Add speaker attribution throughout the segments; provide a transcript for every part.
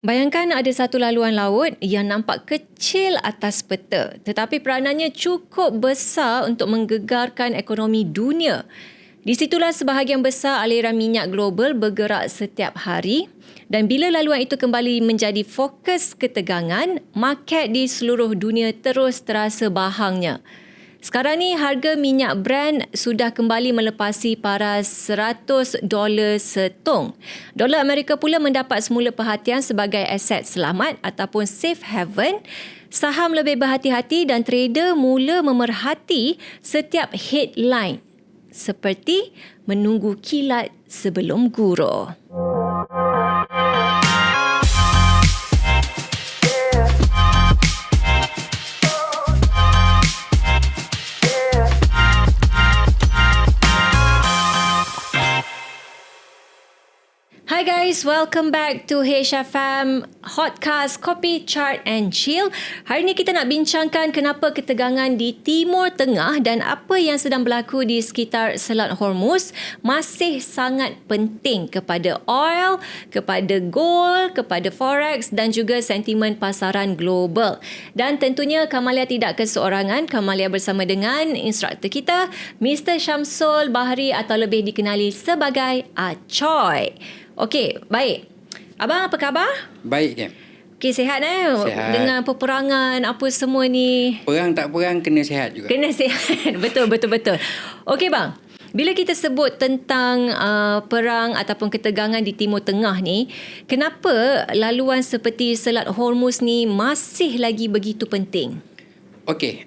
Speaker 1: Bayangkan ada satu laluan laut yang nampak kecil atas peta, tetapi peranannya cukup besar untuk menggegarkan ekonomi dunia. Di situlah sebahagian besar aliran minyak global bergerak setiap hari, dan bila laluan itu kembali menjadi fokus ketegangan, market di seluruh dunia terus terasa bahangnya. Sekarang ni harga minyak Brent sudah kembali melepasi paras $100 setong. Dolar Amerika pula mendapat semula perhatian sebagai aset selamat ataupun safe haven. Saham lebih berhati-hati dan trader mula memerhati setiap headline seperti menunggu kilat sebelum gurau. Hi guys, welcome back to HFM Hotcast Kopi Chart and Chill. Hari ini kita nak bincangkan kenapa ketegangan di Timur Tengah dan apa yang sedang berlaku di sekitar Selat Hormuz masih sangat penting kepada oil, kepada gold, kepada forex dan juga sentimen pasaran global. Dan tentunya Kamalia tidak keseorangan. Kamalia bersama dengan instruktur kita, Mr. Syamsul Bahri atau lebih dikenali sebagai Acoy. Okey, baik. Abang apa khabar?
Speaker 2: Baik, Kem.
Speaker 1: Okey, sihat
Speaker 2: Sihat.
Speaker 1: Dengan peperangan apa semua ni.
Speaker 2: Perang tak perang, kena sihat juga.
Speaker 1: Kena sihat. Betul. Okey bang, bila kita sebut tentang perang ataupun ketegangan di Timur Tengah ni, kenapa laluan seperti Selat Hormuz ni masih lagi begitu penting?
Speaker 2: Okey,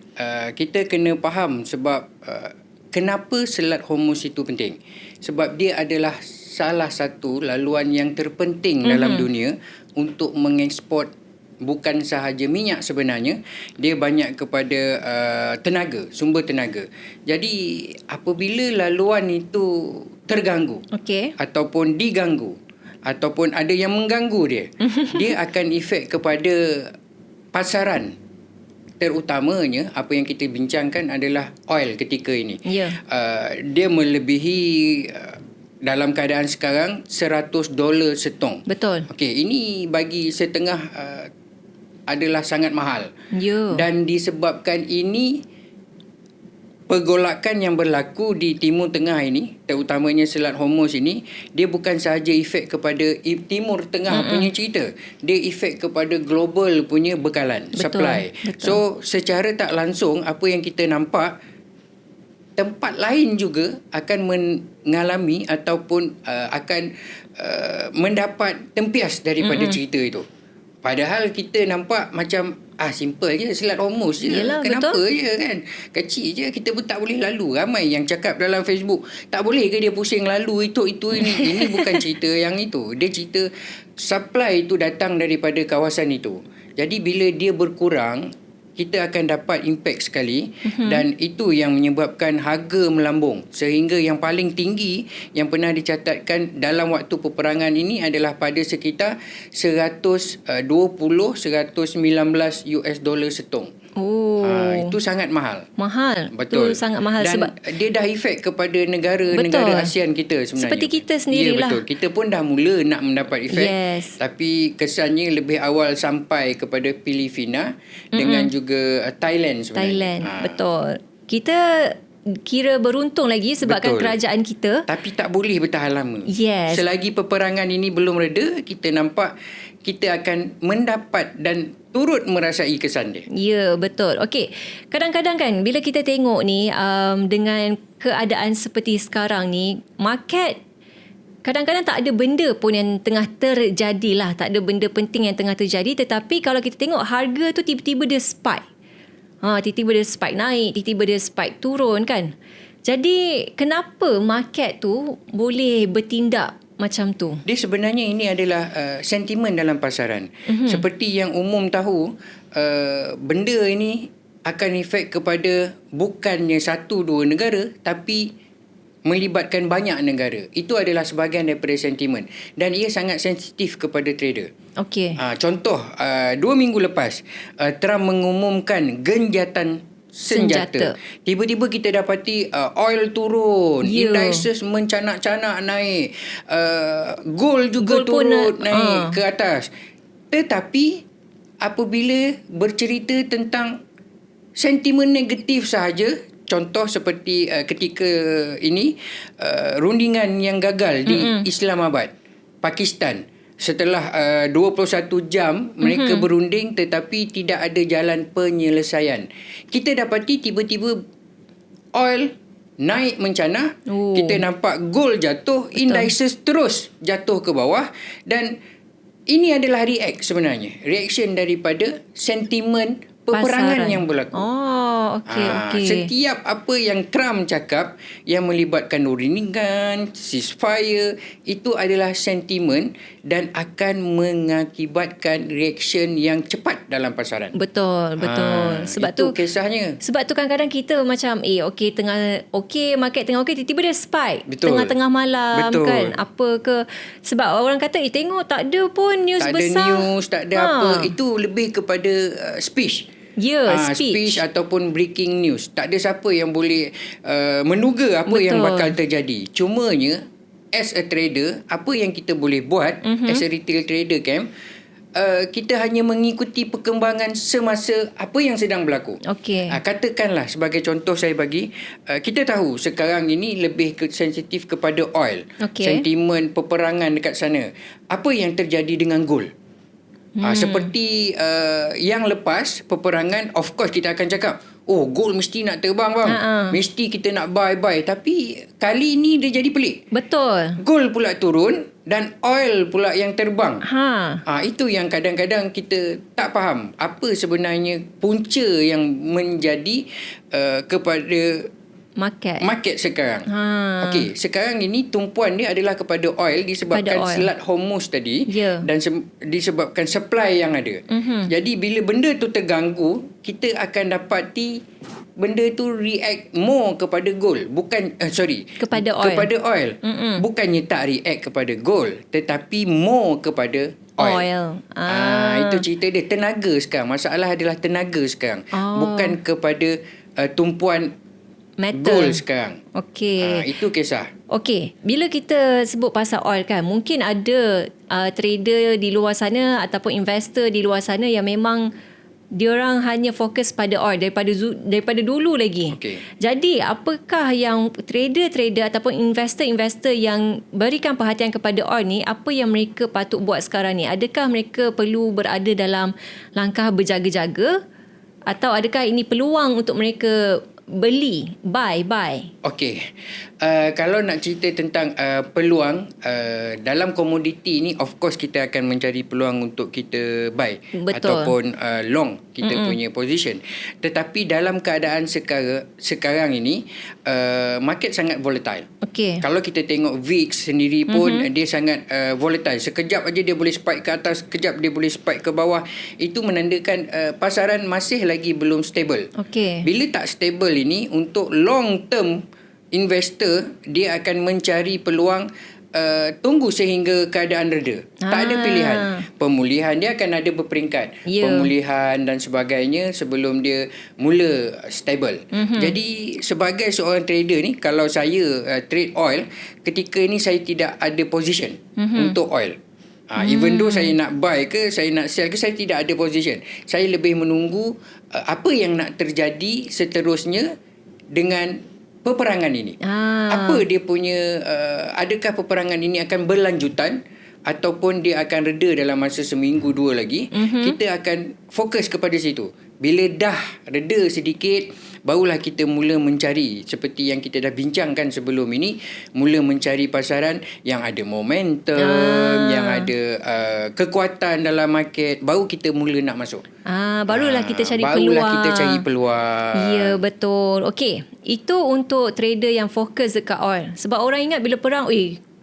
Speaker 2: kita kena faham sebab kenapa Selat Hormuz itu penting. Sebab dia adalah salah satu laluan yang terpenting dalam dunia untuk mengeksport bukan sahaja minyak sebenarnya, dia banyak kepada tenaga, sumber tenaga. Jadi apabila laluan itu terganggu ataupun diganggu ataupun ada yang mengganggu dia, dia akan efek kepada pasaran. Terutamanya apa yang kita bincangkan adalah oil ketika ini. Dia melebihi dalam keadaan sekarang $100 setong.
Speaker 1: Betul.
Speaker 2: Okey, ini bagi setengah adalah sangat mahal. Dan disebabkan ini pergolakan yang berlaku di Timur Tengah ini, terutamanya Selat Hormuz ini, dia bukan sahaja efek kepada Timur Tengah punya cerita. Dia efek kepada global punya bekalan, supply. So, secara tak langsung apa yang kita nampak, tempat lain juga akan mengalami ataupun akan mendapat tempias daripada cerita itu. Padahal kita nampak macam simple je, Selat Hormuz je.
Speaker 1: Yelah,
Speaker 2: kenapa
Speaker 1: betul
Speaker 2: je kan? Kecil je, kita pun tak boleh lalu. Ramai yang cakap dalam Facebook, tak boleh ke dia pusing lalu itu ini. Ini bukan cerita yang itu. Dia cerita supply itu datang daripada kawasan itu. Jadi bila dia berkurang, kita akan dapat impak sekali dan itu yang menyebabkan harga melambung sehingga yang paling tinggi yang pernah dicatatkan dalam waktu peperangan ini adalah pada sekitar 119 US dollar setong. Itu sangat mahal.
Speaker 1: Itu
Speaker 2: Betul.
Speaker 1: sangat mahal.
Speaker 2: Dan
Speaker 1: sebab
Speaker 2: dia dah efek kepada negara-negara ASEAN kita sebenarnya.
Speaker 1: Seperti kita sendirilah.
Speaker 2: Ya, betul. Kita pun dah mula nak mendapat efek. Tapi kesannya lebih awal sampai kepada Filipina dengan juga Thailand sebenarnya.
Speaker 1: Betul. Kita kira beruntung lagi sebabkan kerajaan kita.
Speaker 2: Tapi tak boleh bertahan lama. Selagi peperangan ini belum reda, kita nampak kita akan mendapat dan turut merasai kesan dia.
Speaker 1: Ya, betul. Okey. Kadang-kadang kan bila kita tengok ni dengan keadaan seperti sekarang ni, market kadang-kadang tak ada benda pun yang tengah terjadi lah. Tak ada benda penting yang tengah terjadi. Tetapi kalau kita tengok harga tu tiba-tiba dia spike. Tiba-tiba dia spike naik, tiba-tiba dia spike turun kan. Jadi kenapa market tu boleh bertindak macam tu?
Speaker 2: Dia sebenarnya ini adalah sentimen dalam pasaran. Seperti yang umum tahu, benda ini akan efek kepada bukannya satu dua negara tapi melibatkan banyak negara. Itu adalah sebahagian daripada sentimen dan ia sangat sensitif kepada trader. Contoh, 2 minggu lepas Trump mengumumkan genjatan senjata. Tiba-tiba kita dapati oil turun, indices mencanak-canak naik, gold juga turun naik ke atas. Tetapi apabila bercerita tentang sentimen negatif sahaja, contoh seperti ketika ini rundingan yang gagal di Islamabad, Pakistan. Setelah 21 jam mereka berunding tetapi tidak ada jalan penyelesaian. Kita dapati tiba-tiba oil naik mencana, kita nampak gold jatuh, indices terus jatuh ke bawah, dan ini adalah reaction daripada sentimen peperangan yang berlaku. Setiap apa yang Trump cakap yang melibatkan rundingan, ceasefire, itu adalah sentimen dan akan mengakibatkan reaction yang cepat dalam pasaran.
Speaker 1: Betul. Sebab
Speaker 2: itu
Speaker 1: tu
Speaker 2: kisahnya.
Speaker 1: Sebab tu kadang-kadang kita macam market tengah tiba-tiba dia spike.
Speaker 2: Betul.
Speaker 1: Tengah-tengah malam.
Speaker 2: Betul.
Speaker 1: Kan. Apa ke, sebab orang kata tengok tak ada pun news
Speaker 2: tak
Speaker 1: besar.
Speaker 2: Tak ada news, tak ada apa. Itu lebih kepada speech. Speech ataupun breaking news. Tak ada siapa yang boleh menduga apa yang bakal terjadi. Cumanya as a trader, apa yang kita boleh buat as a retail trader, kita hanya mengikuti perkembangan semasa apa yang sedang berlaku. Katakanlah sebagai contoh saya bagi, kita tahu sekarang ini lebih sensitif kepada oil. Sentimen peperangan dekat sana. Apa yang terjadi dengan gold? Seperti yang lepas peperangan, of course kita akan cakap, gold mesti nak terbang bang. Mesti kita nak buy. Tapi kali ni dia jadi pelik.
Speaker 1: Betul.
Speaker 2: Gold pula turun dan oil pula yang terbang. Itu yang kadang-kadang kita tak faham. Apa sebenarnya punca yang menjadi kepada market sekarang. Okey, sekarang ini tumpuan dia adalah kepada oil disebabkan selat Hormuz tadi dan disebabkan supply yang ada. Jadi bila benda tu terganggu, kita akan dapati benda tu react more kepada gold, kepada oil. Bukannya tak react kepada gold, tetapi more kepada oil. Itu cerita dia. Tenaga sekarang, masalah adalah tenaga sekarang, bukan kepada tumpuan metal gold sekarang. Itu kisah.
Speaker 1: Bila kita sebut pasal oil kan, mungkin ada trader di luar sana ataupun investor di luar sana yang memang diorang hanya fokus pada oil daripada dulu lagi. Jadi apakah yang trader-trader ataupun investor-investor yang berikan perhatian kepada oil ni, apa yang mereka patut buat sekarang ni? Adakah mereka perlu berada dalam langkah berjaga-jaga, atau adakah ini peluang untuk mereka beli, buy?
Speaker 2: Kalau nak cerita tentang peluang dalam komoditi ni, of course kita akan mencari peluang untuk kita buy. Ataupun long kita punya position. Tetapi dalam keadaan sekarang ini, market sangat volatile. Kalau kita tengok VIX sendiri pun dia sangat volatile. Sekejap aja dia boleh spike ke atas, sekejap dia boleh spike ke bawah. Itu menandakan pasaran masih lagi belum stable. Bila tak stable ini, untuk long term investor, dia akan mencari peluang tunggu sehingga keadaan reda. Tak ada pilihan. Pemulihan dia akan ada berperingkat. Pemulihan dan sebagainya sebelum dia mula stable. Jadi sebagai seorang trader ni, kalau saya trade oil, ketika ni saya tidak ada position untuk oil. Even though saya nak buy ke, saya nak sell ke, saya tidak ada position. Saya lebih menunggu apa yang nak terjadi seterusnya dengan peperangan ini. Apa dia punya, adakah peperangan ini akan berlanjutan ataupun dia akan reda dalam masa seminggu dua lagi. Kita akan fokus kepada situ. Bila dah reda sedikit, barulah kita mula mencari, seperti yang kita dah bincangkan sebelum ini, mula mencari pasaran yang ada momentum, yang ada kekuatan dalam market, baru kita mula nak masuk.
Speaker 1: Barulah kita cari peluang.
Speaker 2: Barulah kita cari peluang.
Speaker 1: Ya, betul. Okey, itu untuk trader yang fokus dekat oil. Sebab orang ingat bila perang,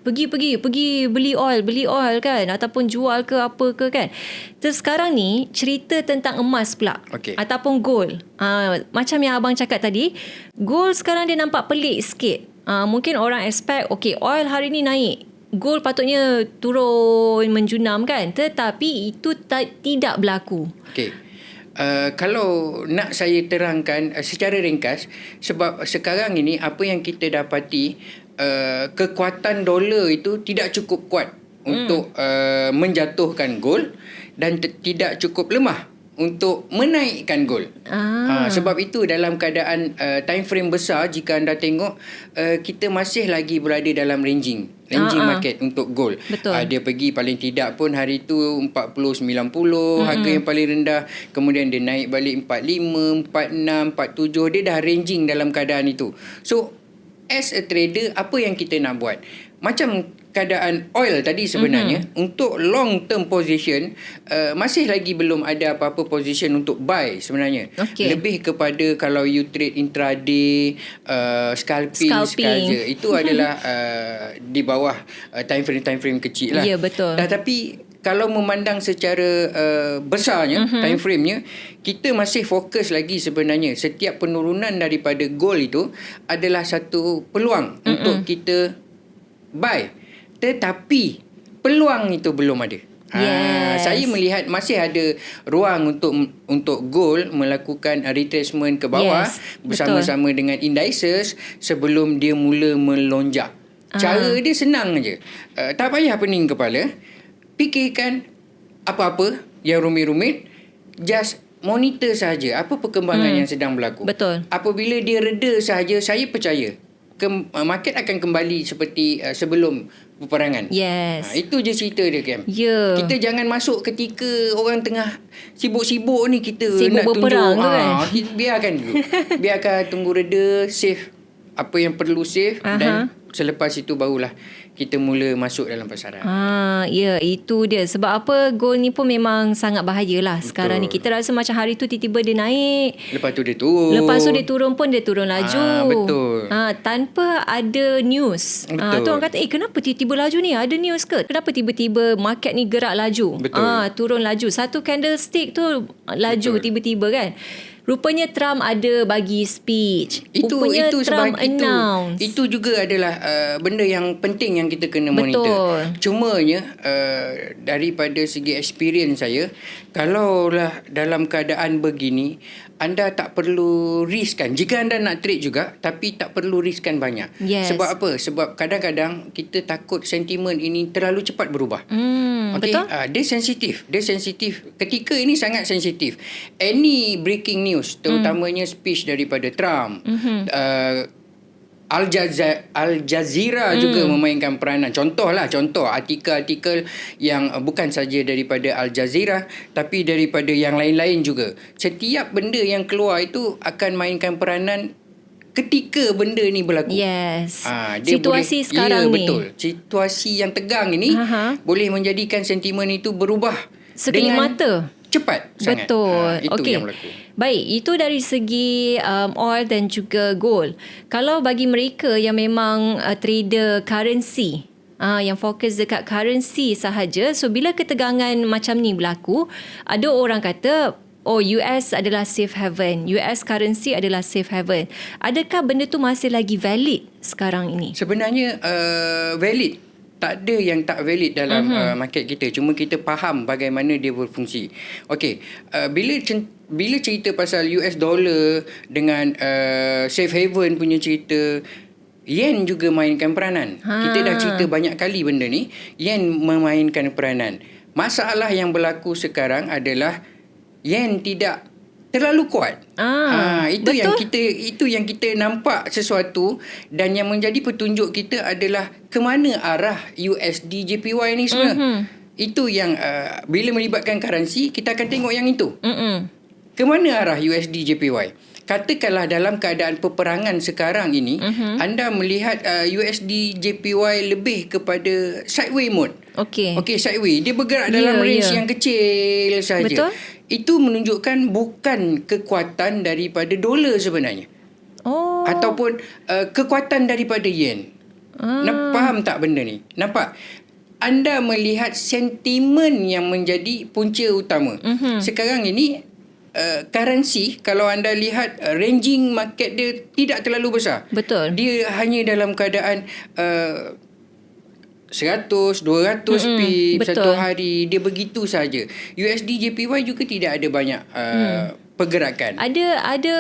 Speaker 1: pergi beli oil kan, ataupun jual ke apa ke kan. Terus sekarang ni cerita tentang emas pula, ataupun gold. Macam yang abang cakap tadi, gold sekarang dia nampak pelik sikit. Mungkin orang expect oil hari ni naik, gold patutnya turun menjunam kan, tetapi itu tidak berlaku.
Speaker 2: Kalau nak saya terangkan secara ringkas, sebab sekarang ini apa yang kita dapati, kekuatan dolar itu tidak cukup kuat untuk menjatuhkan gold. dan tidak cukup lemah untuk menaikkan gold. Sebab itu dalam keadaan time frame besar, jika anda tengok kita masih lagi berada dalam ranging market untuk gold. Dia pergi paling tidak pun hari itu 40 90 harga yang paling rendah, kemudian dia naik balik 45 46 47, dia dah ranging dalam keadaan itu. So as a trader, apa yang kita nak buat? Macam keadaan oil tadi sebenarnya, untuk long term position masih lagi belum ada apa-apa position untuk buy sebenarnya. Lebih kepada kalau you trade intraday, scalping. Saja, itu adalah di bawah time frame kecil lah.
Speaker 1: Ya, betul.
Speaker 2: Tapi kalau memandang secara besarnya, time frame-nya, kita masih fokus lagi sebenarnya. Setiap penurunan daripada gold itu adalah satu peluang untuk kita buy. Tetapi peluang itu belum ada. Saya melihat masih ada ruang untuk gold melakukan retracement ke bawah bersama-sama dengan indices sebelum dia mula melonjak. Cara dia senang aja. Tak payah pening kepala. Fikirkan apa-apa yang rumit-rumit, just monitor saja apa perkembangan yang sedang berlaku. Apabila dia reda sahaja, saya percaya market akan kembali seperti sebelum peperangan. Itu je cerita dia, Cam. Kita jangan masuk ketika orang tengah sibuk-sibuk ni, kita
Speaker 1: sibuk
Speaker 2: nak
Speaker 1: berperang
Speaker 2: tunjuk. Biarkan dulu. Biarkan tunggu reda, save apa yang perlu save, dan selepas itu barulah kita mula masuk dalam pasaran.
Speaker 1: Ya, itu dia. Sebab apa, gold ni pun memang sangat bahayalah. Sekarang ni kita rasa macam hari tu tiba-tiba dia naik,
Speaker 2: lepas tu dia turun.
Speaker 1: Lepas tu dia turun pun dia turun laju.
Speaker 2: Betul.
Speaker 1: Tanpa ada news. Tu orang kata, kenapa tiba-tiba laju ni? Ada news ke? Kenapa tiba-tiba market ni gerak laju? Turun laju. Satu candlestick tu laju tiba-tiba kan. Rupanya Trump ada bagi speech. Rupanya Trump announce.
Speaker 2: Itu juga adalah benda yang penting yang kita kena monitor. Cumanya daripada segi experience saya, kalaulah dalam keadaan begini, anda tak perlu riskan. Jika anda nak trade juga, tapi tak perlu riskan banyak. Sebab apa? Sebab kadang-kadang kita takut sentimen ini terlalu cepat berubah.
Speaker 1: Betul?
Speaker 2: Dia sensitif. Ketika ini sangat sensitif. Any breaking news, terutamanya speech daripada Trump, Al Jazeera juga memainkan peranan. Contoh artikel-artikel yang bukan saja daripada Al Jazeera, tapi daripada yang lain-lain juga. Setiap benda yang keluar itu akan mainkan peranan ketika benda ni berlaku.
Speaker 1: Situasi sekarang ni.
Speaker 2: Betul. Situasi yang tegang ini boleh menjadikan sentimen itu berubah
Speaker 1: sekelip mata.
Speaker 2: Cepat sangat.
Speaker 1: Betul.
Speaker 2: Itu yang berlaku.
Speaker 1: Baik, itu dari segi oil dan juga gold. Kalau bagi mereka yang memang trader currency, yang fokus dekat currency sahaja, so bila ketegangan macam ni berlaku, ada orang kata, US adalah safe haven. US currency adalah safe haven. Adakah benda tu masih lagi valid sekarang ini?
Speaker 2: Sebenarnya valid. Tak ada yang tak valid dalam market kita. Cuma kita faham bagaimana dia berfungsi. Okey, bila cerita pasal US dollar dengan safe haven punya cerita, yen juga mainkan peranan. Kita dah cerita banyak kali benda ni. Yen memainkan peranan. Masalah yang berlaku sekarang adalah yen tidak terlalu kuat. Itu yang kita nampak sesuatu, dan yang menjadi petunjuk kita adalah ke mana arah USD JPY ni sebenarnya. Itu yang bila melibatkan currency, kita akan tengok yang itu. Ke mana arah USD JPY? Katakanlah dalam keadaan peperangan sekarang ini, anda melihat USD JPY lebih kepada sideway mode. Okey, sideway. Dia bergerak dalam range yang kecil saja.
Speaker 1: Betul.
Speaker 2: Itu menunjukkan bukan kekuatan daripada dolar sebenarnya. Ataupun kekuatan daripada yen. Faham tak benda ni? Nampak? Anda melihat sentimen yang menjadi punca utama. Sekarang ini currency, kalau anda lihat ranging market dia tidak terlalu besar.
Speaker 1: Betul.
Speaker 2: Dia hanya dalam keadaan 100, 200 pip satu hari, dia begitu saja. USD JPY juga tidak ada banyak pergerakan.
Speaker 1: Ada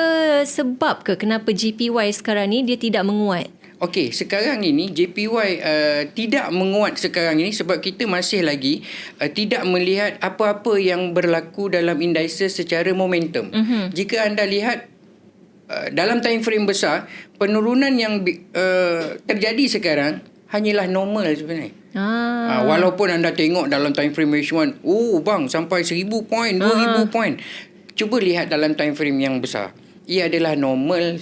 Speaker 1: sebab ke kenapa JPY sekarang ni dia tidak menguat?
Speaker 2: Okey, sekarang ini JPY tidak menguat sekarang ini sebab kita masih lagi tidak melihat apa-apa yang berlaku dalam indices secara momentum. Jika anda lihat dalam time frame besar, penurunan yang terjadi sekarang hanyalah normal sebenarnya. Walaupun anda tengok dalam time frame H1, bang sampai 1,000 poin, 2,000 poin. Cuba lihat dalam time frame yang besar. Ia adalah normal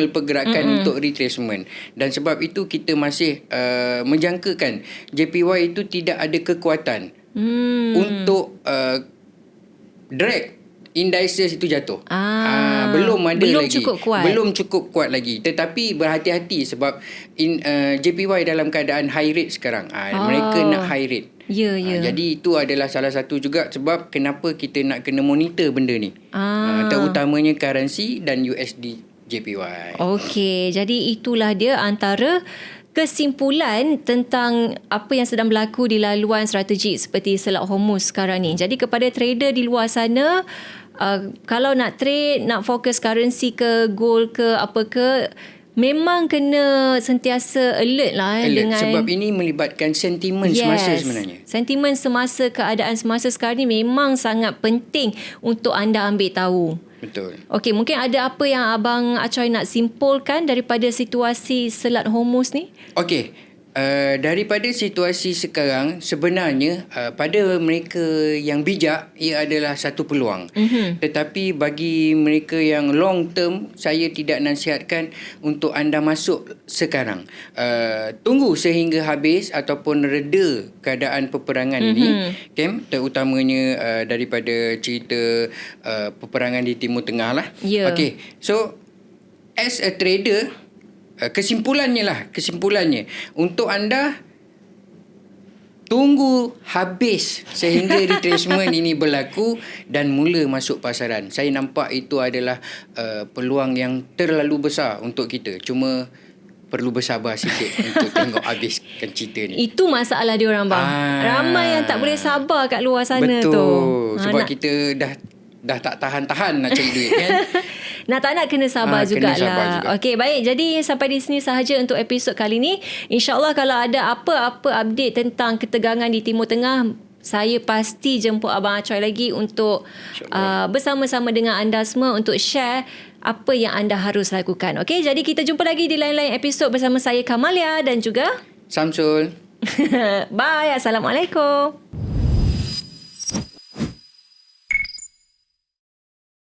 Speaker 2: pergerakan untuk retracement, dan sebab itu kita masih menjangkakan JPY itu tidak ada kekuatan untuk drag indices itu jatuh. Belum cukup kuat lagi. Tetapi berhati-hati sebab JPY dalam keadaan high rate sekarang. Mereka nak high rate. Jadi itu adalah salah satu juga sebab kenapa kita nak kena monitor benda ni. Terutamanya currency dan USD JPY.
Speaker 1: Okey, jadi itulah dia antara kesimpulan tentang apa yang sedang berlaku di laluan strategik seperti Selat Hormuz sekarang ni. Jadi kepada trader di luar sana, kalau nak trade, nak fokus currency ke gold ke apa ke, memang kena sentiasa alert lah dengan,
Speaker 2: sebab ini melibatkan sentimen semasa sebenarnya.
Speaker 1: Sentimen semasa, keadaan semasa sekarang ni memang sangat penting untuk anda ambil tahu.
Speaker 2: Betul.
Speaker 1: Okey, mungkin ada apa yang Abang Acoy nak simpulkan daripada situasi Selat Hormuz ni?
Speaker 2: Okey, daripada situasi sekarang, sebenarnya pada mereka yang bijak, ia adalah satu peluang. Tetapi bagi mereka yang long term, saya tidak nasihatkan untuk anda masuk sekarang. Tunggu sehingga habis ataupun reda keadaan peperangan ini, terutamanya daripada cerita peperangan di Timur Tengah lah. Okey, so as a trader, kesimpulannya untuk anda tunggu habis sehingga retracement ini berlaku dan mula masuk pasaran. Saya nampak itu adalah peluang yang terlalu besar untuk kita. Cuma perlu bersabar sikit untuk tengok habiskan cerita ni.
Speaker 1: Itu masalah diorang, bang. Ramai yang tak boleh sabar kat luar sana.
Speaker 2: Betul.
Speaker 1: Tu.
Speaker 2: Sebab kita dah tak tahan-tahan nak cari duit kan.
Speaker 1: nak kena sabar jugalah. Okey, baik. Jadi sampai di sini sahaja untuk episod kali ni. InsyaAllah kalau ada apa-apa update tentang ketegangan di Timur Tengah, saya pasti jemput Abang Acoy lagi untuk bersama-sama dengan anda semua untuk share apa yang anda harus lakukan. Okey, jadi kita jumpa lagi di lain-lain episod bersama saya Kamalia dan juga
Speaker 2: Samsul.
Speaker 1: Bye. Assalamualaikum.